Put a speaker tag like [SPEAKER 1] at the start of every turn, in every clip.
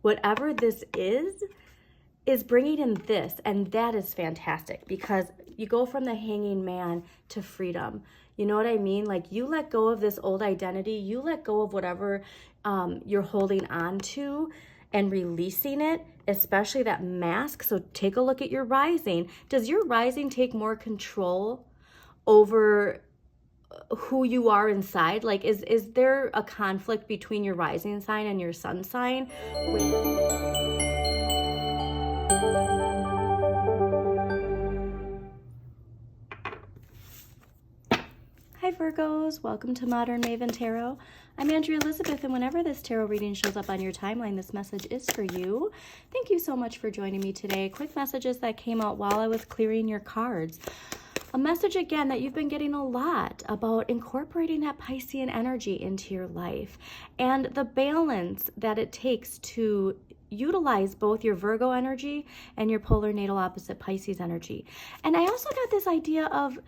[SPEAKER 1] whatever this is bringing in this, and that is fantastic because you go from the hanging man to freedom. You know what I mean? Like, you let go of this old identity, you let go of whatever you're holding on to and releasing it, especially that mask. So take a look at your rising. Does your rising take more control over who you are inside? Like, is there a conflict between your rising sign and your sun sign? Hi Virgos, welcome to Modern Maven Tarot. I'm Andrea Elizabeth, and whenever this tarot reading shows up on your timeline, this message is for you. Thank you so much for joining me today. Quick messages that came out while I was clearing your cards. A message again that you've been getting a lot about incorporating that Piscean energy into your life and the balance that it takes to utilize both your Virgo energy and your polar natal opposite Pisces energy. And I also got this idea of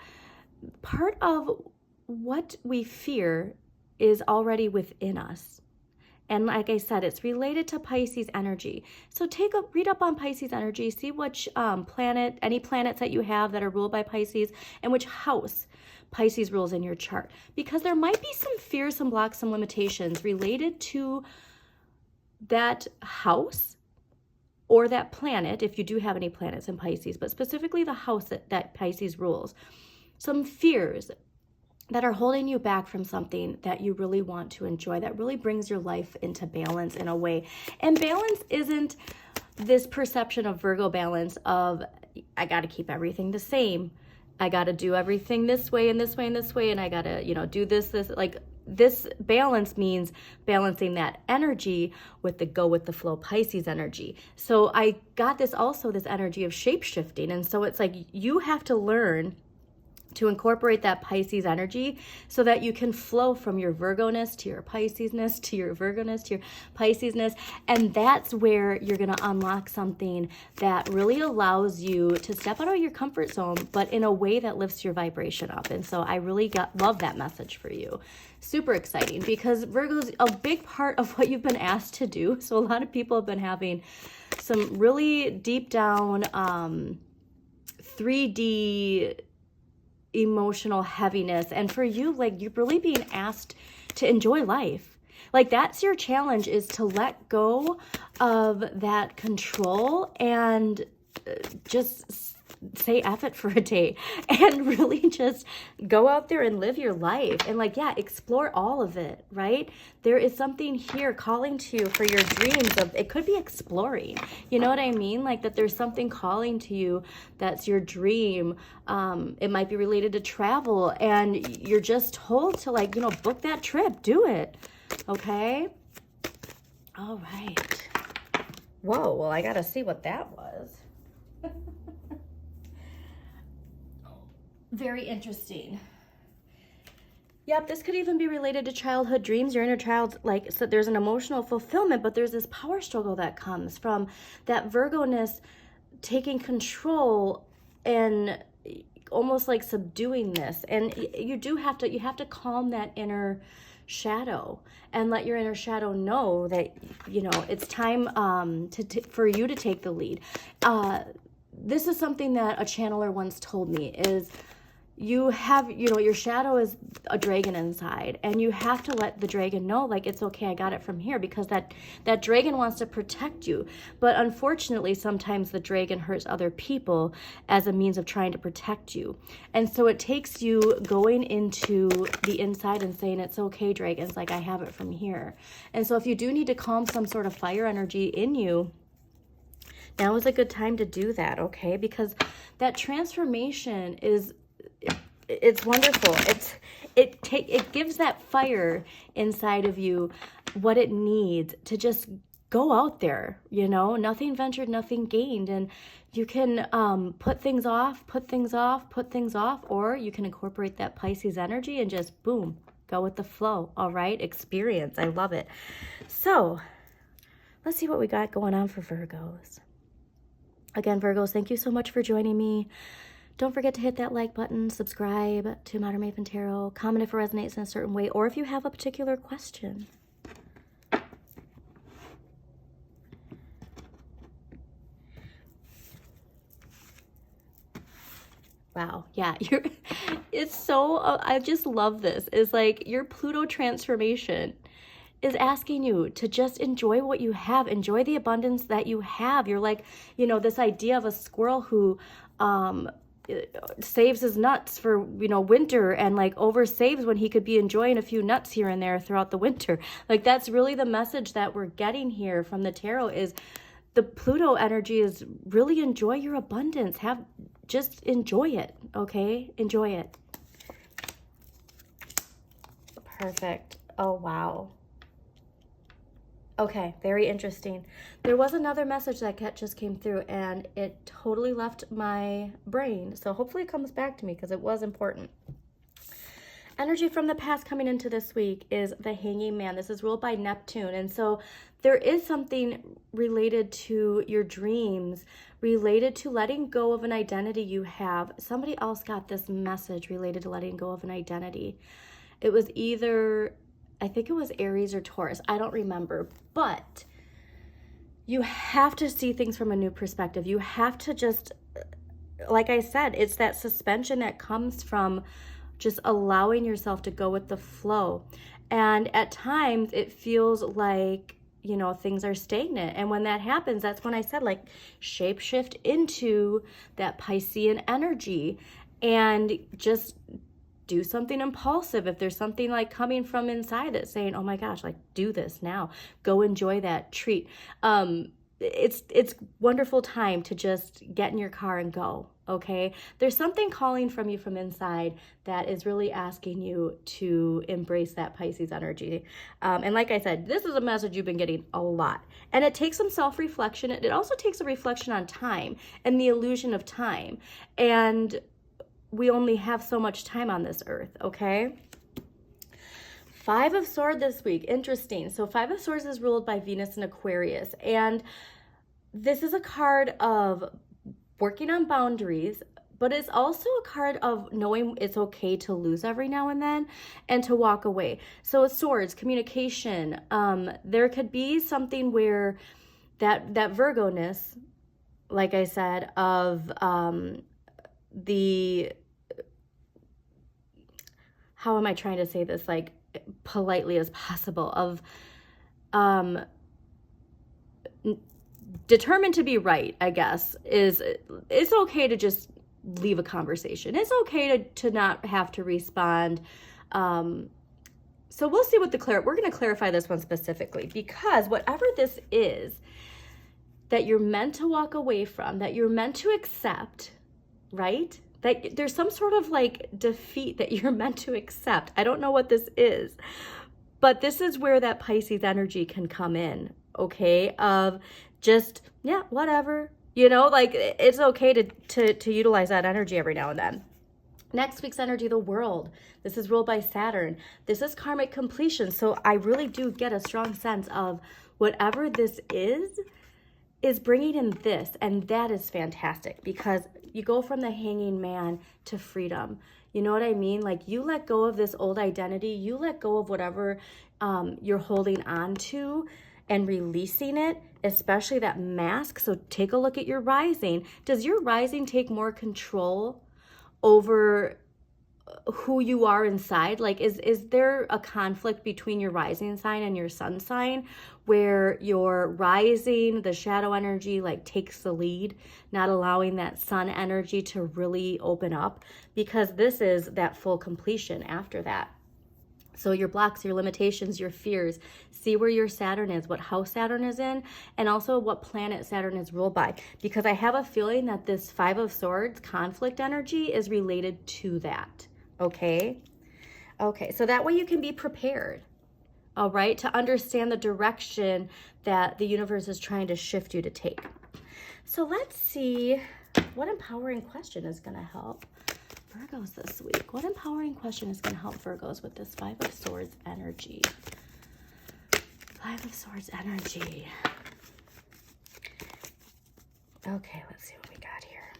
[SPEAKER 1] part of what we fear is already within us. And like I said, it's related to Pisces energy. So read up on Pisces energy, see which any planets that you have that are ruled by Pisces, and which house Pisces rules in your chart. Because there might be some fears, some blocks, some limitations related to that house or that planet, if you do have any planets in Pisces, but specifically the house that Pisces rules. Some fears that are holding you back from something that you really want to enjoy, that really brings your life into balance in a way. And balance isn't this perception of Virgo balance of, I got to keep everything the same. I got to do everything this way and this way and this way. And I got to, do this. Like, this balance means balancing that energy with the go with the flow Pisces energy. So I got this energy of shape shifting. And so it's like, you have to learn to incorporate that Pisces energy so that you can flow from your Virgo-ness to your Pisces-ness to your Virgo-ness to your Pisces-ness. And that's where you're going to unlock something that really allows you to step out of your comfort zone, but in a way that lifts your vibration up. And so I really love that message for you. Super exciting, because Virgo's a big part of what you've been asked to do. So a lot of people have been having some really deep down 3D emotional heaviness, and for you, like, you're really being asked to enjoy life. Like, that's your challenge, is to let go of that control and just say F it for a day and really just go out there and live your life and, like, yeah, explore all of it, right? There is something here calling to you for your dreams of, it could be exploring, you know what I mean? Like, that there's something calling to you that's your dream. It might be related to travel, and you're just told to, like, book that trip, do it. Okay. All right. Whoa. Well, I got to see what that was. Very interesting. Yep, this could even be related to childhood dreams, your inner child. Like, so there's an emotional fulfillment, but there's this power struggle that comes from that Virgo-ness taking control and almost like subduing this. And you have to calm that inner shadow and let your inner shadow know that, it's time for you to take the lead. This is something that a channeler once told me is, you have, your shadow is a dragon inside, and you have to let the dragon know, like, it's okay, I got it from here, because that dragon wants to protect you. But unfortunately, sometimes the dragon hurts other people as a means of trying to protect you. And so it takes you going into the inside and saying, it's okay, dragons, like, I have it from here. And so if you do need to calm some sort of fire energy in you, now is a good time to do that, okay? Because that transformation it's wonderful. It gives that fire inside of you what it needs to just go out there, nothing ventured, nothing gained. And you can put things off, or you can incorporate that Pisces energy and just boom, go with the flow. All right, experience. I love it. So let's see what we got going on for Virgos. Again, Virgos, thank you so much for joining me. Don't forget to hit that like button, subscribe to Modern Maven Tarot, comment if it resonates in a certain way, or if you have a particular question. Wow. Yeah. It's so, I just love this. It's like your Pluto transformation is asking you to just enjoy what you have, enjoy the abundance that you have. You're like, this idea of a squirrel who, saves his nuts for, winter and like over saves when he could be enjoying a few nuts here and there throughout the winter. Like that's really the message that we're getting here from the tarot is the Pluto energy is really enjoy your abundance. Just enjoy it, okay? Enjoy it. Perfect. Oh, wow. Okay, very interesting. There was another message that just came through and it totally left my brain. So hopefully it comes back to me because it was important. Energy from the past coming into this week is the Hanging Man. This is ruled by Neptune. And so there is something related to your dreams, related to letting go of an identity you have. Somebody else got this message related to letting go of an identity. It was either, I think it was Aries or Taurus. I don't remember. But you have to see things from a new perspective. You have to just, like I said, it's that suspension that comes from just allowing yourself to go with the flow. And at times it feels like, things are stagnant. And when that happens, that's when I said like shapeshift into that Piscean energy and just do something impulsive. If there's something like coming from inside that's saying, oh my gosh, like do this now, go enjoy that treat. It's wonderful time to just get in your car and go. Okay, there's something calling from you from inside that is really asking you to embrace that Pisces energy. And like I said, this is a message you've been getting a lot. And it takes some self-reflection. It also takes a reflection on time and the illusion of time. And we only have so much time on this earth, okay? Five of Swords this week. Interesting. So Five of Swords is ruled by Venus and Aquarius. And this is a card of working on boundaries, but it's also a card of knowing it's okay to lose every now and then and to walk away. So swords, communication, there could be something where that Virgo-ness, like I said, of the, how am I trying to say this like politely as possible, of determined to be right, I guess, is it's okay to just leave a conversation. It's okay to not have to respond. So we'll see what we're going to clarify this one specifically, because whatever this is that you're meant to walk away from, that you're meant to accept, right? That there's some sort of like defeat that you're meant to accept. I don't know what this is, but this is where that Pisces energy can come in, okay? Of just, yeah, whatever, like it's okay to utilize that energy every now and then. Next week's energy, the World. This is ruled by Saturn. This is karmic completion. So I really do get a strong sense of whatever this is bringing in this. And that is fantastic because you go from the Hanging Man to freedom. You know what I mean? Like you let go of this old identity. You let go of whatever you're holding on to and releasing it, especially that mask. So take a look at your rising. Does your rising take more control over who you are inside? Like, is there a conflict between your rising sign and your sun sign where your rising, the shadow energy, like takes the lead, not allowing that sun energy to really open up? Because this is that full completion after that. So your blocks, your limitations, your fears, see where your Saturn is, what house Saturn is in, and also what planet Saturn is ruled by. Because I have a feeling that this Five of Swords conflict energy is related to that, okay? Okay, so that way you can be prepared, all right, to understand the direction that the universe is trying to shift you to take. So let's see what empowering question is going to help Virgos this week. What empowering question is going to help Virgos with this Five of Swords energy? Five of Swords energy. Okay, let's see what we got here.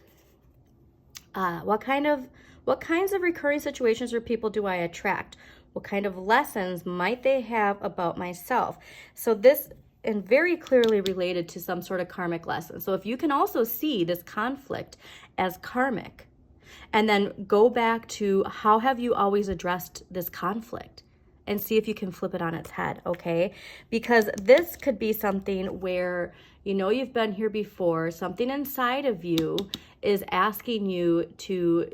[SPEAKER 1] What kinds of recurring situations or people do I attract? What kind of lessons might they have about myself? So this, and very clearly related to some sort of karmic lesson. So if you can also see this conflict as karmic, And then go back to how have you always addressed this conflict and see if you can flip it on its head, okay? Because this could be something where, you know, you've been here before. Something inside of you is asking you to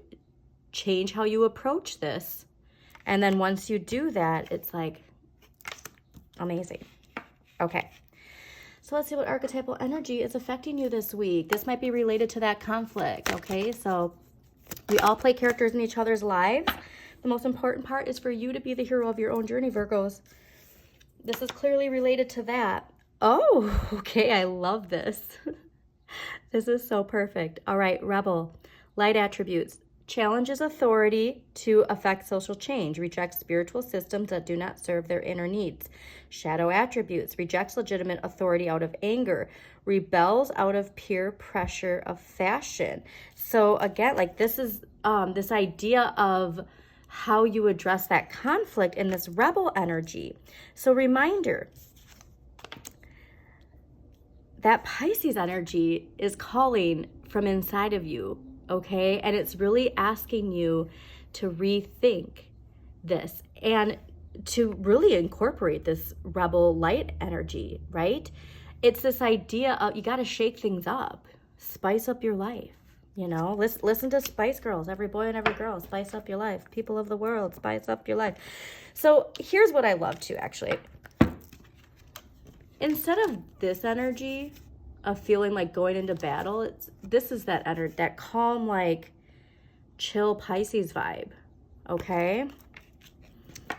[SPEAKER 1] change how you approach this. And then once you do that, it's like amazing. Okay. So let's see what archetypal energy is affecting you this week. This might be related to that conflict, okay? So we all play characters in each other's lives. The most important part is for you to be the hero of your own journey, Virgos. This is clearly related to that. Oh, okay, I love this. This is so perfect. All right, Rebel, light attributes. Challenges authority to affect social change. Rejects spiritual systems that do not serve their inner needs. Shadow attributes. Rejects legitimate authority out of anger. Rebels out of peer pressure of fashion. So again, like this is this idea of how you address that conflict in this rebel energy. So reminder, that Pisces energy is calling from inside of you, okay? And it's really asking you to rethink this and to really incorporate this rebel light energy, right? It's this idea of you got to shake things up, spice up your life, you know? Listen to Spice Girls, every boy and every girl, spice up your life. People of the world, spice up your life. So here's what I love too, actually. Instead of this energy of feeling like going into battle, this is that energy, that calm, like chill Pisces vibe, okay?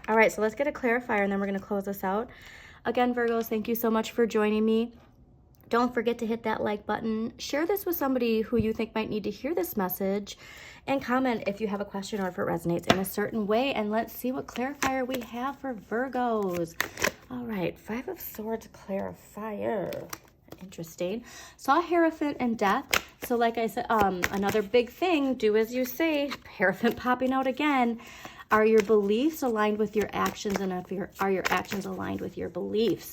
[SPEAKER 1] All right, so let's get a clarifier and then we're gonna close this out. Again, Virgos, thank you so much for joining me. Don't forget to hit that like button. Share this with somebody who you think might need to hear this message, and comment if you have a question or if it resonates in a certain way. And let's see what clarifier we have for Virgos. All right, 5 of Swords clarifier. Interesting. Saw Hierophant and Death. So like I said, another big thing, do as you say. Hierophant popping out again. Are your beliefs aligned with your actions? And are your actions aligned with your beliefs?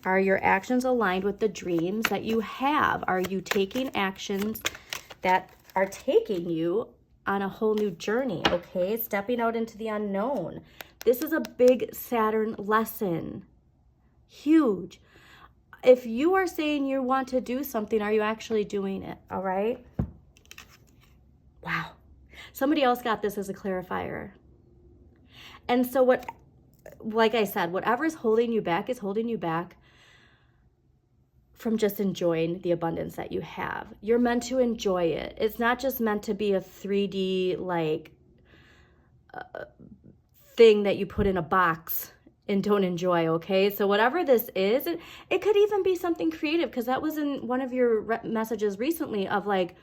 [SPEAKER 1] Are your actions aligned with the dreams that you have? Are you taking actions that are taking you on a whole new journey, okay? Stepping out into the unknown. This is a big Saturn lesson. Huge. If you are saying you want to do something, are you actually doing it, all right? Wow. Somebody else got this as a clarifier. And so like I said, whatever is holding you back is holding you back from just enjoying the abundance that you have. You're meant to enjoy it. It's not just meant to be a 3D like thing that you put in a box and don't enjoy, okay? So whatever this is, it could even be something creative, because that was in one of your messages recently of like,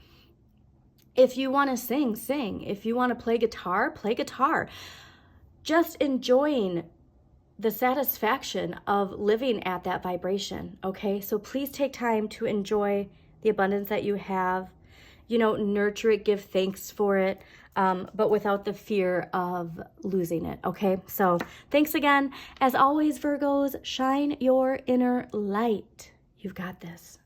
[SPEAKER 1] if you want to sing, sing. If you want to play guitar, play guitar. Just enjoying the satisfaction of living at that vibration, okay? So please take time to enjoy the abundance that you have, you know, nurture it, give thanks for it, but without the fear of losing it, okay? So thanks again. As always, Virgos, shine your inner light. You've got this.